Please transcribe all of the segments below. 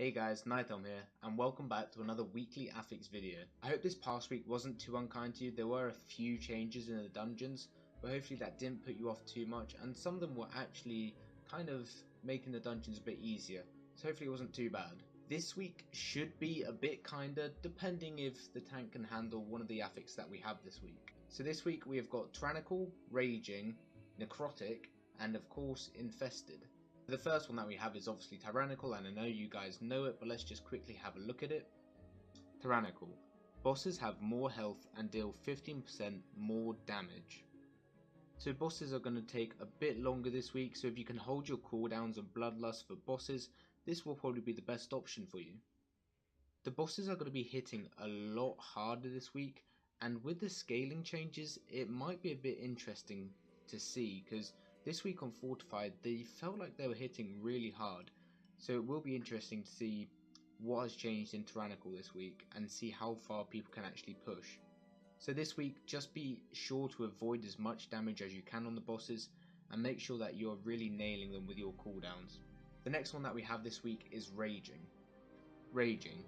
Hey guys, Nightom here, and welcome back to another weekly Affix video. I hope this past week wasn't too unkind to you. There were a few changes in the dungeons, but hopefully that didn't put you off too much, and some of them were actually kind of making the dungeons a bit easier, so hopefully it wasn't too bad. This week should be a bit kinder, depending if the tank can handle one of the affix that we have this week. So this week we have got Tyrannical, Raging, Necrotic, and of course Infested. The first one that we have is obviously Tyrannical, and I know you guys know it, but let's just quickly have a look at it. Tyrannical. Bosses have more health and deal 15% more damage. So bosses are going to take a bit longer this week, so if you can hold your cooldowns and bloodlust for bosses, this will probably be the best option for you. The bosses are going to be hitting a lot harder this week, and with the scaling changes, it might be a bit interesting to see, because this week on Fortified, they felt like they were hitting really hard, so it will be interesting to see what has changed in Tyrannical this week and see how far people can actually push. So this week, just be sure to avoid as much damage as you can on the bosses and make sure that you're really nailing them with your cooldowns. The next one that we have this week is Raging. Raging.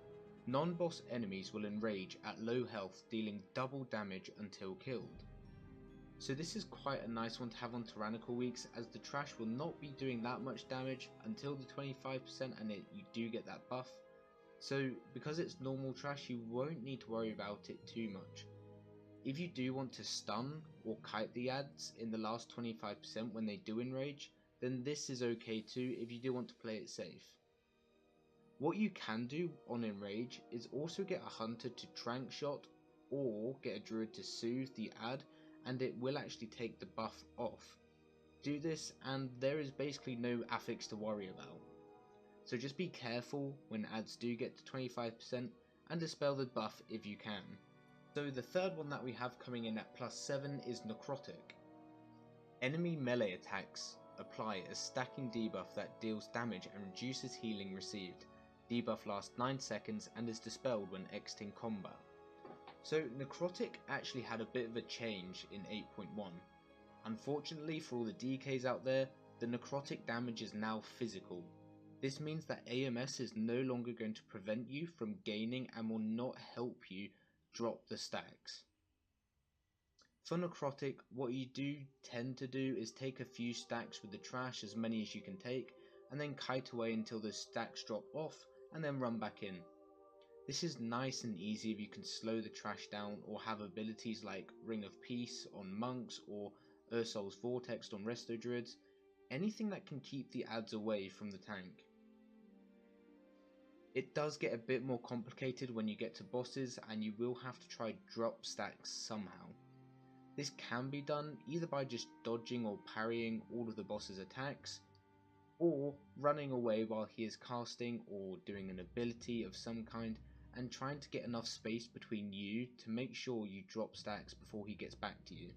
Non-boss enemies will enrage at low health, dealing double damage until killed. So this is quite a nice one to have on Tyrannical weeks, as the trash will not be doing that much damage until the 25% and you do get that buff. So because it's normal trash, you won't need to worry about it too much. If you do want to stun or kite the ads in the last 25% when they do enrage, then this is okay too if you do want to play it safe. What you can do on enrage is also get a hunter to trank shot or get a druid to soothe the ad, and it will actually take the buff off. Do this and there is basically no affix to worry about. So just be careful when ads do get to 25% and dispel the buff if you can. So the third one that we have coming in at +7 is Necrotic. Enemy melee attacks apply a stacking debuff that deals damage and reduces healing received. Debuff lasts 9 seconds and is dispelled when exiting combat. So Necrotic actually had a bit of a change in 8.1. Unfortunately for all the DKs out there, the Necrotic damage is now physical. This means that AMS is no longer going to prevent you from gaining and will not help you drop the stacks. For Necrotic, what you do tend to do is take a few stacks with the trash, as many as you can take, and then kite away until the stacks drop off and then run back in. This is nice and easy if you can slow the trash down or have abilities like Ring of Peace on monks or Ursol's Vortex on resto druids, anything that can keep the ads away from the tank. It does get a bit more complicated when you get to bosses, and you will have to try drop stacks somehow. This can be done either by just dodging or parrying all of the boss's attacks, or running away while he is casting or doing an ability of some kind, and trying to get enough space between you to make sure you drop stacks before he gets back to you.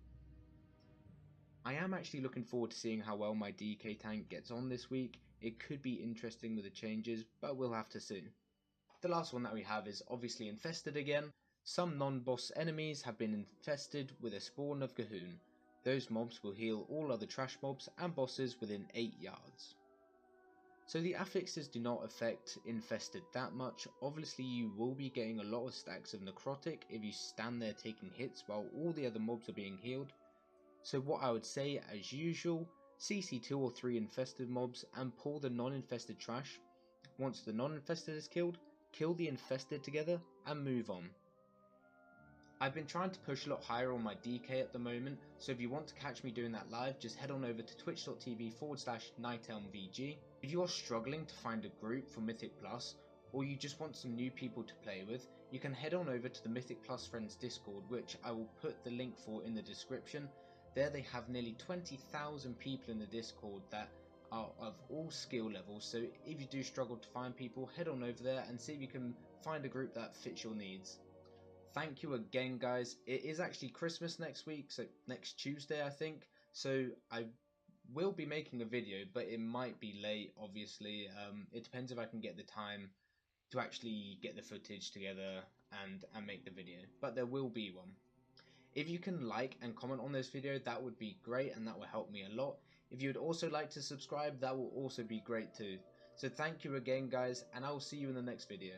I am actually looking forward to seeing how well my DK tank gets on this week. It could be interesting with the changes, but we'll have to see. The last one that we have is obviously Infested again. Some non-boss enemies have been infested with a spawn of Gahoon. Those mobs will heal all other trash mobs and bosses within 8 yards. So the affixes do not affect Infested that much. Obviously you will be getting a lot of stacks of Necrotic if you stand there taking hits while all the other mobs are being healed. So what I would say, as usual, CC 2 or 3 infested mobs and pull the non-infested trash. Once the non-infested is killed, kill the infested together and move on. I've been trying to push a lot higher on my DK at the moment, so if you want to catch me doing that live, just head on over to twitch.tv/NightElmVG. If you are struggling to find a group for Mythic Plus, or you just want some new people to play with, you can head on over to the Mythic Plus Friends Discord, which I will put the link for in the description. There they have nearly 20,000 people in the Discord that are of all skill levels, so if you do struggle to find people, head on over there and see if you can find a group that fits your needs. Thank you again guys. It is actually Christmas next week, so next Tuesday I think, so I will be making a video, but it might be late obviously. It depends if I can get the time to actually get the footage together and make the video, but there will be one. If you can like and comment on this video, that would be great and that will help me a lot. If you would also like to subscribe, that will also be great too. So thank you again guys, and I will see you in the next video.